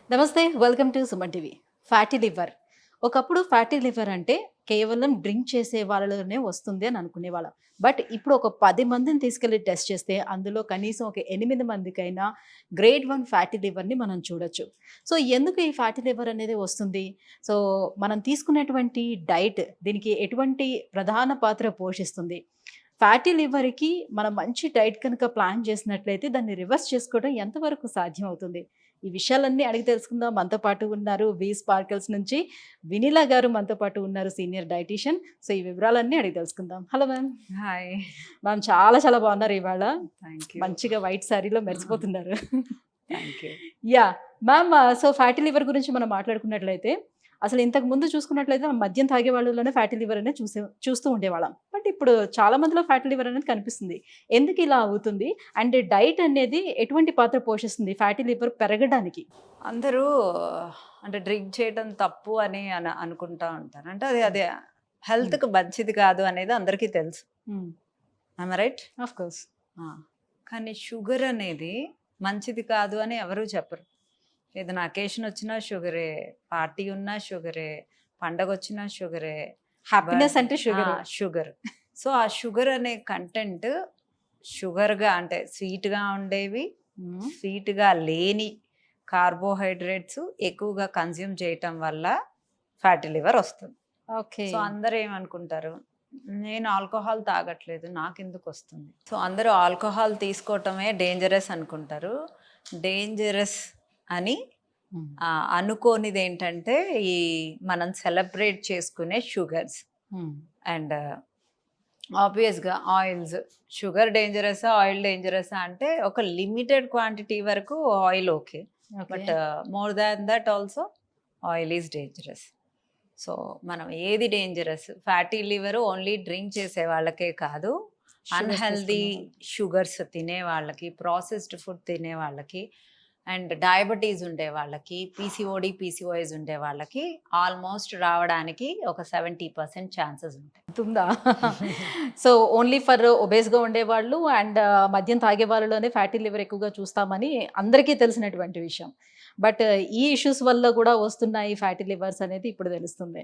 నమస్తే. Welcome to Suman TV. Fatty liver. ఒకప్పుడు fatty liver అంటే కేవలం డ్రింక్ చేసే వాళ్ళలోనే వస్తుంది అని అనుకునేవాళ్ళం. బట్ ఇప్పుడు ఒక 10 మందిని తీసుకెళ్ళి టెస్ట్ చేస్తే అందులో కనీసం ఒక 8 మందికైనా గ్రేడ్ 1 ఫ్యాటీ లివర్‌ని మనం చూడొచ్చు. సో, ఎందుకు ఈ ఫ్యాటీ లివర్ అనేది వస్తుంది? సో, మనం తీసుకునేటువంటి డైట్ దీనికి ఎటువంటి ప్రధాన పాత్ర పోషిస్తుంది? ఫ్యాటీ లివర్‌కి మనం మంచి డైట్ కనుక ప్లాన్ చేసినట్లయితే దాన్ని రివర్స్ చేసుకోవడం ఎంతవరకు సాధ్యమవుతుంది? ఈ విషయాలన్నీ అడిగి తెలుసుకుందాం. మనతో పాటు ఉన్నారు స్పార్కిల్స్ నుంచి వినీలా గారు మనతో పాటు ఉన్నారు, సీనియర్ డైటీషియన్. సో, ఈ వివరాలన్నీ అడిగి తెలుసుకుందాం. Hello ma'am. హాయ్. మ్యామ్ చాలా చాలా బాగున్నారు ఇవాళ. Thank you. మంచిగా వైట్ సారీలో మెరిసిపోతున్నారు. Thank you. Yeah! Ma'am, so fatty liver గురించి మనం మాట్లాడుకున్నట్లయితే అసలు ఇంతకు ముందు చూసుకున్నట్లయితే మద్యం తాగే వాళ్ళలోనే ఫ్యాటీ లివర్ అనేది చూస్తూ ఉండేవాళ్ళం. బట్ ఇప్పుడు చాలా మందిలో ఫ్యాటీ లివర్ అనేది కనిపిస్తుంది. ఎందుకు ఇలా అవుతుంది? అండ్ డైట్ అనేది ఎటువంటి పాత్ర పోషిస్తుంది ఫ్యాటీ లివర్ పెరగడానికి? అందరూ అంటే డ్రింక్ చేయడం తప్పు అని అనుకుంటా ఉంటారు. అంటే అది హెల్త్‌కి మంచిది కాదు అనేది అందరికీ తెలుసు. I'm right? Of course. కానీ షుగర్ అనేది మంచిది కాదు అని ఎవరూ చెప్పరు. ఏదైనా అకేషన్ వచ్చినా షుగరే, పార్టీ ఉన్నా షుగరే, పండగ వచ్చినా షుగరే. హ్యాపీనెస్ అంటే షుగర్. షుగర్. సో ఆ షుగర్ అనే కంటెంట్ షుగర్గా అంటే స్వీట్గా ఉండేవి, స్వీట్గా లేని కార్బోహైడ్రేట్స్ ఎక్కువగా కన్జ్యూమ్ చేయటం వల్ల ఫ్యాటీ లివర్ వస్తుంది. ఓకే. సో అందరూ ఏమనుకుంటారు, నేను ఆల్కహాల్ తాగట్లేదు నాకెందుకు వస్తుంది. సో అందరూ ఆల్కహాల్ తీసుకోవటమే డేంజరస్ అనుకుంటారు. డేంజరస్ అని అనుకోనిది ఏంటంటే ఈ మనం సెలబ్రేట్ చేసుకునే షుగర్స్ అండ్ ఆబ్వియస్గా ఆయిల్స్. షుగర్ డేంజరసా ఆయిల్ డేంజరసా అంటే ఒక లిమిటెడ్ క్వాంటిటీ వరకు oil okay, but more than that also oil is dangerous. So మనం ఏది dangerous, fatty liver only drink చేసే వాళ్ళకే కాదు, అన్హెల్దీ షుగర్స్ తినే వాళ్ళకి, ప్రాసెస్డ్ ఫుడ్ తినే వాళ్ళకి, అండ్ డయాబెటీస్ ఉండే వాళ్ళకి, పీసీఓఎస్ ఉండే వాళ్ళకి ఆల్మోస్ట్ రావడానికి ఒక 70% ఛాన్సెస్ ఉంటాయి. ఉందా? సో ఓన్లీ ఫర్ ఒబేస్గా ఉండేవాళ్ళు అండ్ మద్యం తాగే వాళ్ళలోనే ఫ్యాటీ లివర్ ఎక్కువగా చూస్తామని అందరికీ తెలిసినటువంటి విషయం. బట్ ఈ ఇష్యూస్ వల్ల కూడా వస్తున్నాయి ఫ్యాటీ లివర్స్ అనేది ఇప్పుడు తెలుస్తుంది.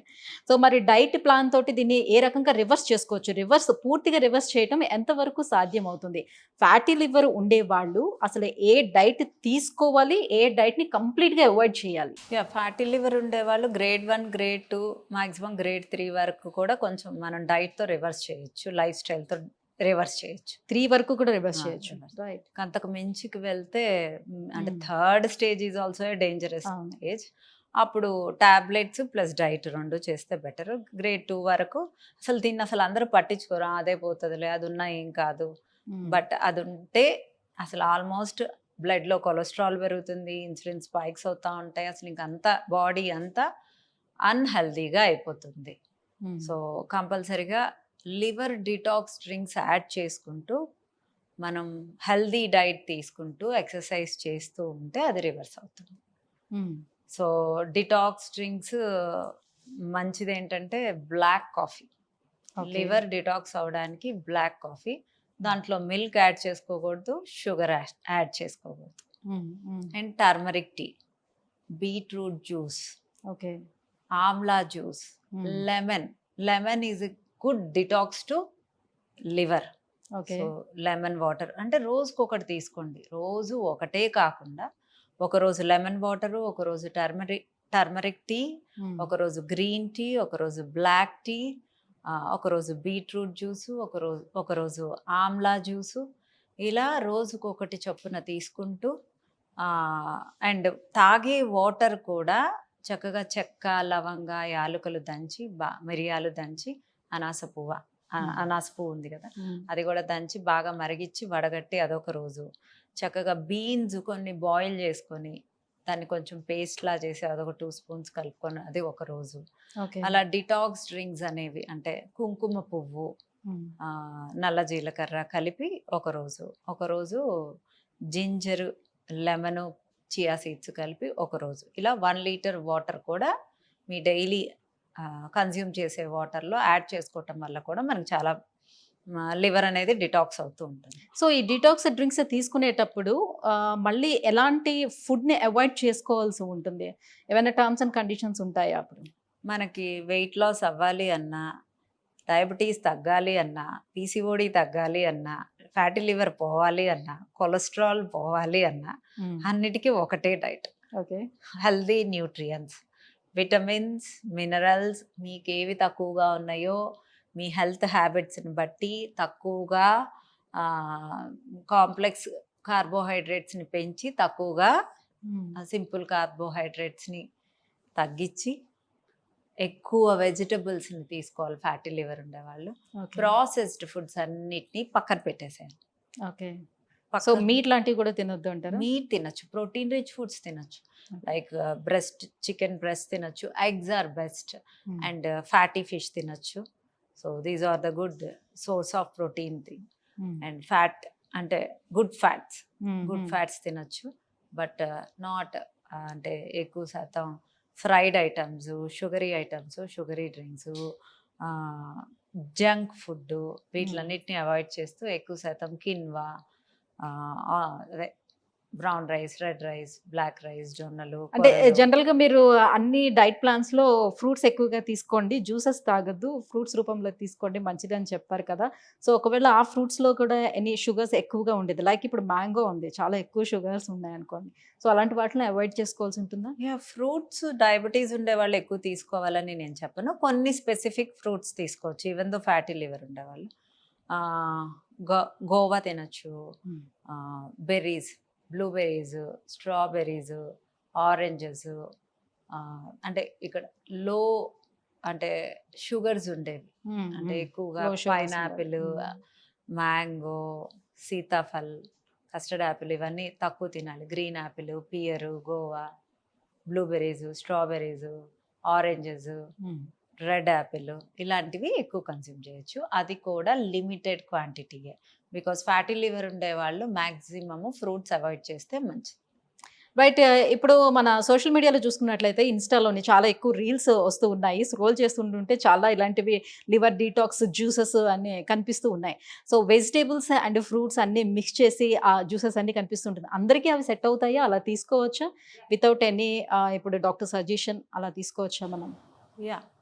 సో మరి డైట్ ప్లాన్ తోటి దీన్ని ఏ రకంగా రివర్స్ చేసుకోవచ్చు? పూర్తిగా రివర్స్ చేయటం ఎంతవరకు సాధ్యం అవుతుంది? ఫ్యాటీ లివర్ ఉండేవాళ్ళు అసలు ఏ డైట్ తీసుకోవాలి, ఏ డైట్ని కంప్లీట్గా అవాయిడ్ చేయాలి? ఫ్యాటీ లివర్ ఉండేవాళ్ళు గ్రేడ్ 1, గ్రేడ్ 2, మాక్సిమం గ్రేడ్ 3 వరకు కూడా కొంచెం మనం డైట్తో రివర్స్ చేయొచ్చు, లైఫ్ స్టైల్తో రివర్స్ చేయొచ్చు. 3 వరకు కూడా రివర్స్ చేయొచ్చు. రైట్. అంతకు మించికి వెళ్తే అంటే third stage is also a dangerous stage. అప్పుడు టాబ్లెట్స్ ప్లస్ డైట్ 2 చేస్తే బెటర్. గ్రేడ్ 2 వరకు అసలు దీన్ని అసలు అందరూ పట్టించుకోరు, అదే పోతుందిలే, అది ఉన్నా ఏం కాదు. బట్ అది ఉంటే అసలు ఆల్మోస్ట్ బ్లడ్లో కొలెస్ట్రాల్ పెరుగుతుంది, ఇన్సులిన్ స్పైక్స్ అవుతూ ఉంటాయి, అసలు ఇంకంతా బాడీ అంతా అన్హెల్దీగా అయిపోతుంది. సో కంపల్సరిగా లివర్ డిటాక్స్ డ్రింక్స్ యాడ్ చేసుకుంటూ మనం హెల్దీ డైట్ తీసుకుంటూ ఎక్సర్సైజ్ చేస్తూ ఉంటే అది రివర్స్ అవుతుంది. సో డిటాక్స్ డ్రింక్స్ మంచిది ఏంటంటే బ్లాక్ కాఫీ. లివర్ డిటాక్స్ అవడానికి బ్లాక్ కాఫీ, దాంట్లో మిల్క్ యాడ్ చేసుకోకూడదు, షుగర్ యాడ్ చేసుకోకూడదు. And turmeric tea, beetroot juice, okay, amla juice, lemon is a good detox to liver. So lemon water అంటే రోజుకి ఒకటి తీసుకోండి. రోజు ఒకటే కాకుండా ఒకరోజు లెమన్ వాటరు, ఒకరోజు టర్మరిక్ టీ, ఒకరోజు గ్రీన్ టీ, ఒకరోజు బ్లాక్ టీ, ఒకరోజు బీట్రూట్ జ్యూసు, ఒకరోజు ఆమ్లా జ్యూసు, ఇలా రోజుకొకటి చొప్పున తీసుకుంటూ అండ్ తాగే వాటర్ కూడా చక్కగా చెక్క, లవంగ, యాలకులు దంచి, మిరియాలు దంచి, అనాస పువ్వు ఉంది కదా, అది కూడా దంచి బాగా మరిగించి వడగట్టి అదొక రోజు. చక్కగా బీన్స్ కొన్ని బాయిల్ చేసుకొని దాన్ని కొంచెం పేస్ట్లా చేసి అదొక 2 స్పూన్స్ కలుపుకొని అది ఒక రోజు. అలా డిటాక్స్ డ్రింక్స్ అనేవి అంటే కుంకుమ పువ్వు, నల్ల జీలకర్ర కలిపి ఒకరోజు జింజరు, లెమను, చియా సీడ్స్ కలిపి ఒకరోజు. ఇలా 1 లీటర్ వాటర్ కూడా మీ డైలీ కన్జ్యూమ్ చేసే వాటర్లో యాడ్ చేసుకోవటం వల్ల కూడా మనకు చాలా లివర్ అనేది డిటాక్స్ అవుతూ ఉంటుంది. సో ఈ డిటాక్స్ డ్రింక్స్ తీసుకునేటప్పుడు మళ్ళీ ఎలాంటి ఫుడ్‌ని అవాయిడ్ చేసుకోవాల్సి ఉంటుంది? ఏమైనా టర్మ్స్ అండ్ కండిషన్స్ ఉంటాయా అప్పుడు? మనకి వెయిట్ లాస్ అవ్వాలి అన్నా, డయాబెటీస్ తగ్గాలి అన్నా, పీసీఓడి తగ్గాలి అన్నా, ఫ్యాటీ లివర్ పోవాలి అన్నా, కొలెస్ట్రాల్ పోవాలి అన్నా, అన్నిటికీ ఒకటే diet. Okay. Healthy nutrients, vitamins, minerals మీకేవి తక్కువగా ఉన్నాయో మీ హెల్త్ హ్యాబిట్స్ని బట్టి తక్కువగా కాంప్లెక్స్ కార్బోహైడ్రేట్స్ని పెంచి తక్కువగా సింపుల్ కార్బోహైడ్రేట్స్ని తగ్గించి ఎక్కువ వెజిటబుల్స్ని తీసుకోవాలి ఫ్యాటీ లివర్ ఉండేవాళ్ళు. ప్రాసెస్డ్ ఫుడ్స్ అన్నిటినీ పక్కన పెట్టేసేయాలి. ఓకే. సో మీట్ లాంటివి కూడా తినొద్దు అంటారా? మీట్ తినొచ్చు, ప్రోటీన్ రిచ్ ఫుడ్స్ తినొచ్చు, లైక్ బ్రెస్ట్, చికెన్ బ్రెస్ట్ తినొచ్చు, eggs are best, and fatty fish తినొచ్చు. So these are the good source of protein thing. And fat అంటే గుడ్ ఫ్యాట్స్ తినొచ్చు, బట్ నాట్ అంటే ఎక్కువ శాతం fried items, sugary items, sugary drinks, junk food వీటిలన్నిటిని avoid చేస్తూ ఎక్కువ శాతం కిన్వా, అదే brown rice, red rice, black rice, జొన్నలు. అంటే జనరల్‌గా మీరు అన్ని డైట్ ప్లాన్స్‌లో ఫ్రూట్స్ ఎక్కువగా తీసుకోండి, జ్యూసెస్ తాగొద్దు, ఫ్రూట్స్ రూపంలో తీసుకోండి మంచిదని చెప్పారు కదా! సో ఒకవేళ ఆ ఫ్రూట్స్‌లో కూడా ఎనీ షుగర్స్ ఎక్కువగా ఉండేది. లైక్ ఇప్పుడు మ్యాంగో ఉంది. చాలా ఎక్కువ షుగర్స్ ఉన్నాయనుకోండి. సో అలాంటి వాటిని అవాయిడ్ చేసుకోవాల్సి ఉంటుందా? ఫ్రూట్స్ డయాబెటీస్ ఉండే వాళ్ళు ఎక్కువ తీసుకోవాలని నేను చెప్పను. కొన్ని స్పెసిఫిక్ ఫ్రూట్స్ తీసుకోవచ్చు ఈవెన్ దో ఫ్యాటీ లివర్ ఉండేవాళ్ళు. గోవా తినొచ్చు, బెర్రీస్, బ్లూబెర్రీస్, స్ట్రాబెర్రీస్, ఆరెంజెస్, అంటే ఇక్కడ లో అంటే షుగర్స్ ఉండేవి, అంటే ఎక్కువగా పైనాపిల్, మ్యాంగో, సీతాఫల్, కస్టర్డ్ యాపిల్ ఇవన్నీ తక్కువ తినాలి. Green apple, pear, guava, blueberries, strawberries, oranges, red apple ఇలాంటివి ఎక్కువ కన్స్యూమ్ చేయొచ్చు. అది కూడా లిమిటెడ్ క్వాంటిటీయే, బికాస్ ఫ్యాటీ లివర్ ఉండే వాళ్ళు మ్యాక్సిమము ఫ్రూట్స్ అవాయిడ్ చేస్తే మంచిది. రైట్. ఇప్పుడు మన సోషల్ మీడియాలో చూసుకున్నట్లయితే ఇన్‌స్టాలోని చాలా ఎక్కువ రీల్స్ వస్తూ ఉన్నాయి. స్క్రోల్ చేస్తుంటుంటే చాలా ఇలాంటివి లివర్ డీటాక్స్ జ్యూసెస్ అన్నీ కనిపిస్తూ ఉన్నాయి. సో వెజిటబుల్స్ అండ్ ఫ్రూట్స్ అన్నీ మిక్స్ చేసి ఆ జ్యూసెస్ అన్నీ కనిపిస్తుంటుంది. అందరికీ అవి సెట్ అవుతాయా? అలా తీసుకోవచ్చా? వితౌట్ ఎనీ ఇప్పుడు డాక్టర్ సజెషన్ అలా తీసుకోవచ్చా మనం?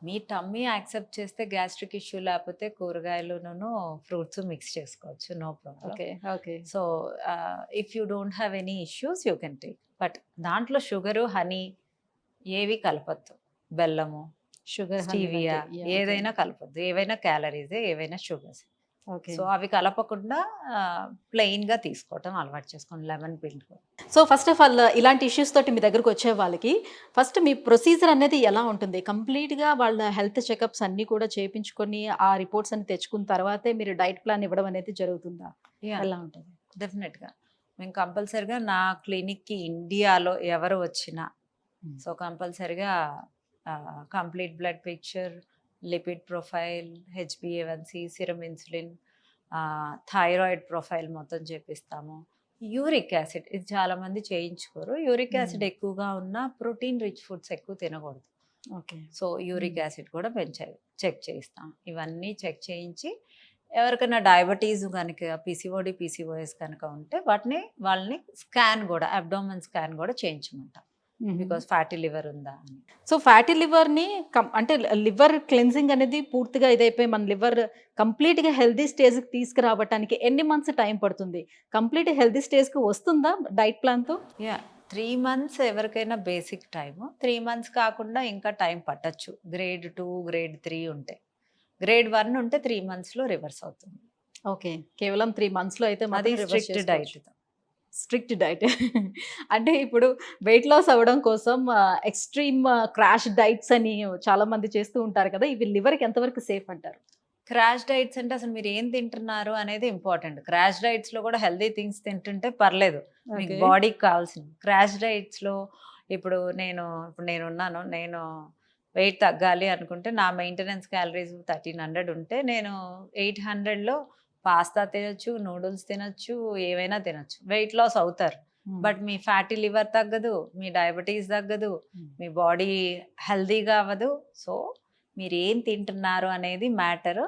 మీ టమ్మీ యాక్సెప్ట్ చేస్తే గ్యాస్ట్రిక్ ఇష్యూ లేకపోతే కూరగాయలును ఫ్రూట్స్ మిక్స్ చేసుకోవచ్చు, no problem. Okay. So if you don't have any issues you can take, but దాంట్లో షుగరు, హనీ ఏవి కలపద్దు, బెల్లము, షుగర్, స్టీవియా ఏదైనా కలపద్దు, ఏవైనా క్యాలరీసే, ఏవైనా షుగర్స్. సో అవి కలపకుండా ప్లెయిన్గా తీసుకోవటం అలవాటు చేసుకోండి, లెమన్ పిండుకొని. సో ఫస్ట్ ఆఫ్ ఆల్ ఇలాంటి ఇష్యూస్ తోటి మీ దగ్గరకు వచ్చే వాళ్ళకి ఫస్ట్ మీ ప్రొసీజర్ అనేది ఎలా ఉంటుంది? కంప్లీట్‌గా వాళ్ళ హెల్త్ చెకప్స్ అన్నీ కూడా చేపించుకొని ఆ రిపోర్ట్స్ అన్ని తెచ్చుకున్న తర్వాతే మీరు డైట్ ప్లాన్ ఇవ్వడం అనేది జరుగుతుందా? ఎలా ఉంటుంది? డెఫినెట్గా మేము కంపల్సరిగా నా క్లినిక్కి ఇండియాలో ఎవరు వచ్చినా సో కంపల్సరిగా complete blood picture, lipid profile, HbA1c, serum insulin, thyroid profile మొత్తం చేపిస్తాము. యూరిక్ యాసిడ్ ఇది చాలామంది చేయించుకోరు. యూరిక్ యాసిడ్ ఎక్కువగా ఉన్న ప్రోటీన్ రిచ్ ఫుడ్స్ ఎక్కువ తినకూడదు. ఓకే. సో యూరిక్ యాసిడ్ కూడా చెక్ చేయిస్తాం. ఇవన్నీ చెక్ చేయించి ఎవరికైనా డయాబెటీస్ కనుక, PCOD, PCOS కనుక ఉంటే వాళ్ళని స్కాన్ కూడా, అబ్డామిన్ స్కాన్ కూడా చేయించమంటాం, బికాస్ ఫ్యాటీ లివర్ ఉందా అని. సో ఫ్యాటీ లివర్‌ని అంటే లివర్ క్లెన్జింగ్ అనేది పూర్తిగా ఇదైపోయి మన లివర్ కంప్లీట్‌గా హెల్తీ స్టేజ్‌కి తీసుకురావటానికి ఎన్ని మంత్స్ టైం పడుతుంది? కంప్లీట్ హెల్తీ స్టేజ్‌కి వస్తుందా డైట్ ప్లాన్‌తో? 3 months ఎవరికైనా బేసిక్ టైము. 3 months కాకుండా ఇంకా టైం పట్టచ్చు. గ్రేడ్ 2, గ్రేడ్ 3 ఉంటే. గ్రేడ్ 1 ఉంటే 3 monthsలో రివర్స్ అవుతుంది. ఓకే. కేవలం 3 monthsలో అయితే అది స్ట్రిక్ట్ డైట్. Strict diet. అంటే ఇప్పుడు వెయిట్ లాస్ అవ్వడం కోసం ఎక్స్‌ట్రీమ్ క్రాష్ డైట్స్ అని చాలా మంది చేస్తూ ఉంటారు కదా! ఇవి లివర్‌కి ఎంతవరకు సేఫ్ అంటారు? క్రాష్ డైట్స్ అంటే అసలు మీరు ఏం తింటున్నారు అనేది ఇంపార్టెంట్. క్రాష్ డైట్స్లో కూడా హెల్దీ థింగ్స్ తింటుంటే పర్లేదు, మీకు బాడీకి కావాల్సింది. క్రాష్ డైట్స్లో ఇప్పుడు నేనున్నాను, నేను వెయిట్ తగ్గాలి అనుకుంటే నా మెయింటెనెన్స్ క్యాలరీస్ 1300 ఉంటే నేను 800లో పాస్తా తినొచ్చు, నూడిల్స్ తినొచ్చు, ఏవైనా తినొచ్చు, వెయిట్ లాస్ అవుతారు. బట్ మీ ఫ్యాటీ లివర్ తగ్గదు, మీ డయాబెటీస్ తగ్గదు, మీ బాడీ హెల్దీగా అవ్వదు. సో మీరు ఏం తింటున్నారు అనేది మ్యాటర్.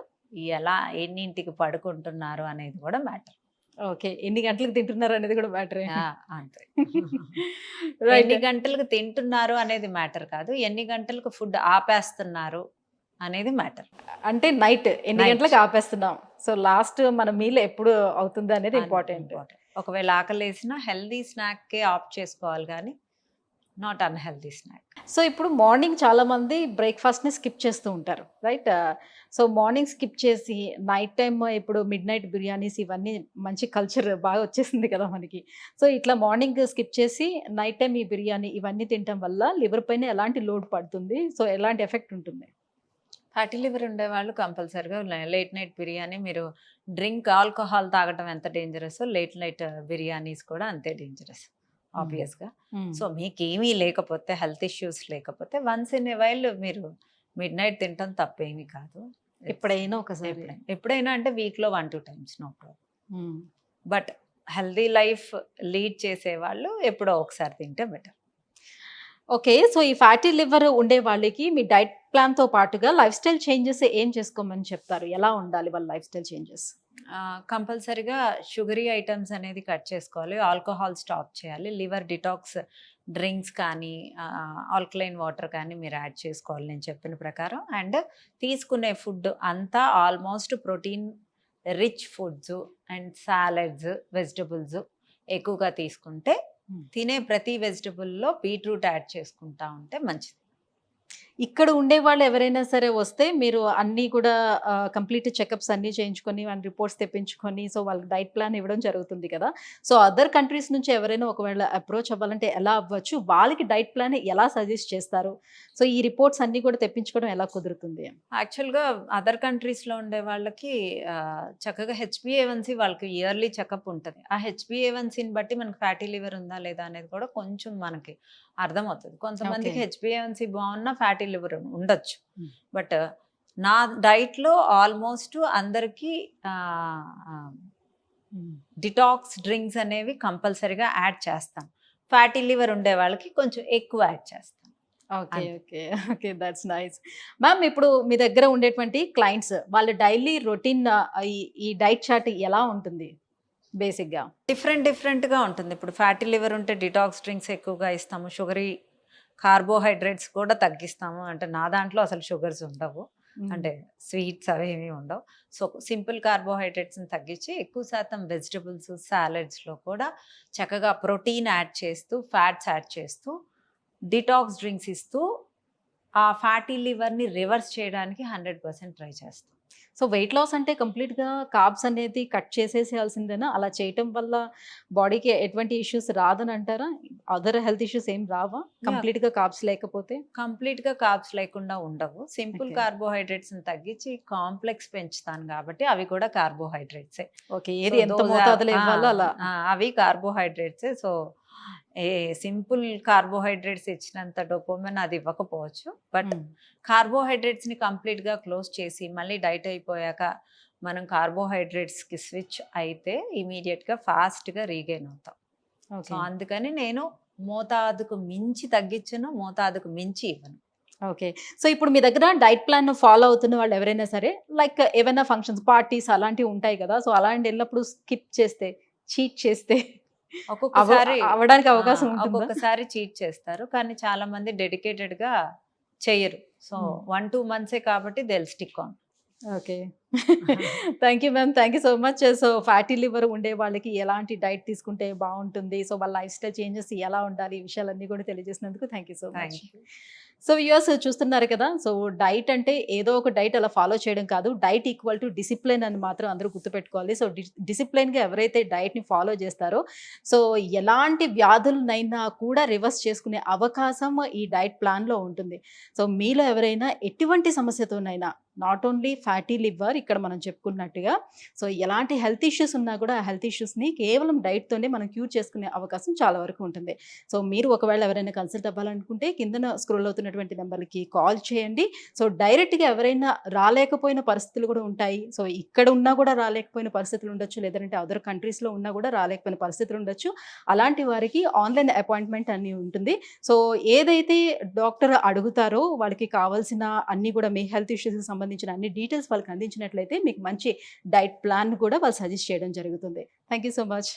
ఎలా ఎన్నింటికి పడుకుంటున్నారు అనేది కూడా మ్యాటర్. ఓకే. ఎన్ని గంటలకు తింటున్నారు అనేది కూడా మ్యాటరే. అంతే. రైట్. ఎన్ని గంటలకు తింటున్నారు అనేది మ్యాటర్ కాదు. ఎన్ని గంటలకు ఫుడ్ ఆపేస్తున్నారు అనేది మ్యాటర్. అంటే నైట్ ఎన్ని Night. గంటలకు ఆపేస్తున్నాం. సో లాస్ట్ మన మీల్ ఎప్పుడు అవుతుంది అనేది ఇంపార్టెంట్. ఒకవేళ ఆకలేసినా హెల్దీ స్నాక్కే ఆప్ట్ చేసుకోవాలి కానీ నాట్ అన్‌హెల్దీ స్నాక్. సో ఇప్పుడు మార్నింగ్ చాలా మంది బ్రేక్‌ఫాస్ట్‌ని స్కిప్ చేస్తూ ఉంటారు. రైట్? సో మార్నింగ్ స్కిప్ చేసి నైట్ టైమ్ ఇప్పుడు మిడ్‌నైట్ బిర్యానీస్ ఇవన్నీ మంచి కల్చర్ బాగా వచ్చేసింది కదా మనకి. సో ఇట్లా మార్నింగ్ స్కిప్ చేసి నైట్ టైమ్ ఈ బిర్యానీ ఇవన్నీ తినటం వల్ల లివర్ పైన ఎలాంటి లోడ్ పడుతుంది? సో ఎలాంటి ఎఫెక్ట్ ఉంటుంది? ఫ్యాటీ లివర్ ఉండేవాళ్ళు కంపల్సరీగా లేట్ నైట్ బిర్యానీ, మీరు ఆల్కహాల్ తాగటం ఎంత డేంజరస్, లేట్ నైట్ బిర్యానీస్ కూడా అంతే డేంజరస్ ఆబ్వియస్గా. సో మీకేమీ లేకపోతే, హెల్త్ ఇష్యూస్ లేకపోతే వన్స్ ఇన్ ఎ వైల్ మీరు మిడ్ నైట్ తినటం తప్పేమీ కాదు. ఎప్పుడైనా ఒకసారి. ఎప్పుడైనా అంటే వీక్లో 1-2 times నో ప్రాబ్లం. హ్మ్. బట్ హెల్దీ లైఫ్ లీడ్ చేసే వాళ్ళు ఎప్పుడో ఒకసారి తింటే బెటర్. ఓకే. సో ఈ ఫ్యాటీ లివర్ ఉండే వాళ్ళకి మీ డైట్ ప్లాన్‌తో పాటుగా లైఫ్ స్టైల్ చేంజెస్ ఏం చేసుకోమని చెప్తారు? ఎలా ఉండాలి వాళ్ళ లైఫ్ స్టైల్ చేంజెస్? కంపల్సరీగా షుగరీ ఐటమ్స్ అనేది కట్ చేసుకోవాలి. ఆల్కహాల్ స్టాప్ చేయాలి. లివర్ డిటాక్స్ డ్రింక్స్ కానీ, ఆల్కలైన్ వాటర్ కానీ మీరు యాడ్ చేసుకోవాలి నేను చెప్పిన ప్రకారం. అండ్ తీసుకునే ఫుడ్ అంతా almost protein rich foods and salads, vegetables ఎక్కువగా తీసుకుంటే, తినే ప్రతి వెజిటబుల్లో బీట్రూట్ యాడ్ చేసుకుంటా ఉంటే మంచిది. ఇక్కడ ఉండేవాళ్ళు ఎవరైనా సరే వస్తే మీరు అన్నీ కూడా కంప్లీట్ చెకప్స్ అన్నీ చేయించుకొని వాళ్ళ రిపోర్ట్స్ తెప్పించుకొని సో వాళ్ళకి డైట్ ప్లాన్ ఇవ్వడం జరుగుతుంది కదా. సో అదర్ కంట్రీస్ నుంచి ఎవరైనా ఒకవేళ అప్రోచ్ అవ్వాలంటే ఎలా అవ్వచ్చు? వాళ్ళకి డైట్ ప్లాన్ ఎలా సజెస్ట్ చేస్తారు? సో ఈ రిపోర్ట్స్ అన్నీ కూడా తెప్పించుకోవడం ఎలా కుదురుతుంది? యాక్చువల్గా అదర్ కంట్రీస్లో ఉండే వాళ్ళకి చక్కగా హెచ్బిఏవన్సీ వాళ్ళకి ఇయర్లీ చెకప్ ఉంటుంది. ఆ హెచ్బిఏవన్సీని బట్టి మనకి ఫ్యాటీ లివర్ ఉందా లేదా అనేది కూడా కొంచెం మనకి అర్థమవుతుంది. కొంతమందికి హెచ్బిఏవన్సీ బాగున్నా ఫ్యాటీ లివర్ ఉండొచ్చు. బట్ నా డైట్లో ఆల్మోస్ట్ అందరికీ డిటాక్స్ డ్రింక్స్ అనేవి కంపల్సరీగా యాడ్ చేస్తాను. ఫ్యాటీ లివర్ ఉండే వాళ్ళకి కొంచెం ఎక్కువ యాడ్ చేస్తాను. Okay. Okay. Okay. That's nice. Ma'am ఇప్పుడు మీ దగ్గర ఉండేటువంటి క్లయింట్స్ వాళ్ళ డైలీ రొటీన్ ఈ డైట్ చార్ట్ ఎలా ఉంటుంది బేసిక్‌గా? డిఫరెంట్గా ఉంటుంది. ఇప్పుడు ఫ్యాటీ లివర్ ఉంటే డిటాక్స్ డ్రింక్స్ ఎక్కువగా ఇస్తాము. షుగరీ కార్బోహైడ్రేట్స్ కూడా తగ్గిస్తాము. అంటే నా దాంట్లో అసలు షుగర్స్ ఉండవు. అంటే స్వీట్స్ అవేమీ ఉండవు. సో సింపుల్ కార్బోహైడ్రేట్స్ని తగ్గించి ఎక్కువ శాతం వెజిటబుల్స్, సాలడ్స్లో కూడా చక్కగా ప్రోటీన్ యాడ్ చేస్తూ, ఫ్యాట్స్ యాడ్ చేస్తూ, డిటాక్స్ డ్రింక్స్ ఇస్తూ ఆ ఫ్యాటీ లివర్ని రివర్స్ చేయడానికి 100% ట్రై చేస్తాం. సో వెయిట్ లాస్ అంటే కంప్లీట్‌గా కార్బ్స్ అనేది కట్ చేసేసేయాల్సిందేనా? అలా చేయటం వల్ల బాడీకి ఎటువంటి ఇష్యూస్ రాదని అంటారా? అదర్ హెల్త్ ఇష్యూస్ ఏం రావా? కంప్లీట్‌గా కార్బ్స్ లేకపోతే? కంప్లీట్గా కార్బ్స్ లేకుండా ఉండవు. Simple Okay. కార్బోహైడ్రేట్స్ని తగ్గించి కాంప్లెక్స్ పెంచుతాను కాబట్టి అవి కూడా కార్బోహైడ్రేట్సే. ఓకే. ఏది ఎంత మోతాదులో ఇవ్వాలో అలా. అవి కార్బోహైడ్రేట్సే. సో ఏ సింపుల్ కార్బోహైడ్రేట్స్ ఇచ్చినంత డోపమైన్ అది ఇవ్వకపోవచ్చు. బట్ కార్బోహైడ్రేట్స్ని కంప్లీట్గా క్లోజ్ చేసి మళ్ళీ డైట్ అయిపోయాక మనం కార్బోహైడ్రేట్స్కి స్విచ్ అయితే ఇమీడియట్గా ఫాస్ట్గా రీగెయిన్ అవుతాం. సో అందుకని నేను మోతాదుకు మించి తగ్గించను, మోతాదుకు మించి ఇవ్వను. ఓకే. సో ఇప్పుడు మీ దగ్గర డైట్ ప్లాన్ ఫాలో అవుతున్న వాళ్ళు ఎవరైనా సరే లైక్ ఏవైనా ఫంక్షన్స్, పార్టీస్ అలాంటివి ఉంటాయి కదా. సో అలాంటి వెళ్ళినప్పుడు స్కిప్ చేస్తే, చీట్ చేస్తే ఒక్కొక్కసారి అవ్వడానికి అవకాశం ఉంటుందా? ఒక్కొక్కసారి చీట్ చేస్తారు, కానీ చాలా మంది డెడికేటెడ్గా చెయ్యరు. సో 1-2 months కాబట్టి they will stick on. Okay. Thank you ma'am. Thank you so much. So fatty liver ఉండే వాళ్ళకి ఎలాంటి డైట్ తీసుకుంటే బాగుంటుంది, సో వాళ్ళ లైఫ్ స్టైల్ చేంజెస్ ఎలా ఉండాలి, ఈ విషయాలన్నీ కూడా తెలియజేసినందుకు thank you so much. So viewers చూస్తున్నారు కదా. సో డైట్ అంటే ఏదో ఒక డైట్ అలా ఫాలో చేయడం కాదు. డైట్ ఈక్వల్ టు డిసిప్లిన్ అని మాత్రం అందరూ గుర్తుపెట్టుకోవాలి. సో డిసిప్లిన్గా ఎవరైతే డైట్ని ఫాలో చేస్తారో సో ఎలాంటి వ్యాధులనైనా కూడా రివర్స్ చేసుకునే అవకాశం ఈ డైట్ ప్లాన్లో ఉంటుంది. సో మీలో ఎవరైనా ఎటువంటి సమస్యతోనైనా నాట్ ఓన్లీ ఫ్యాటీ లివర్ ఇక్కడ మనం చెప్పుకున్నట్టుగా సో ఎలాంటి హెల్త్ ఇష్యూస్ ఉన్నా కూడా ఆ హెల్త్ ఇష్యూస్ని కేవలం డైట్తోనే మనం క్యూర్ చేసుకునే అవకాశం చాలా వరకు ఉంటుంది. సో మీరు ఒకవేళ ఎవరైనా కన్సల్ట్ అవ్వాలనుకుంటే కిందన స్క్రోల్ అవుతున్నటువంటి నెంబర్కి కాల్ చేయండి. సో డైరెక్ట్గా ఎవరైనా రాలేకపోయిన పరిస్థితులు కూడా ఉంటాయి. సో ఇక్కడ ఉన్నా కూడా రాలేకపోయిన పరిస్థితులు ఉండొచ్చు, లేదంటే అదర్ కంట్రీస్లో ఉన్నా కూడా రాలేకపోయిన పరిస్థితులు ఉండొచ్చు. అలాంటి వారికి ఆన్లైన్ అపాయింట్మెంట్ అని ఉంటుంది. సో ఏదైతే డాక్టర్ అడుగుతారో వాళ్ళకి కావాల్సిన అన్ని కూడా మీ హెల్త్ ఇష్యూస్కి సంబంధించిన అన్ని డీటెయిల్స్ వాళ్ళకి అందించినట్టు వచ్చినట్లయితే మీకు మంచి డైట్ ప్లాన్ కూడా వాళ్ళు సజెస్ట్ చేయడం జరుగుతుంది. Thank you so much.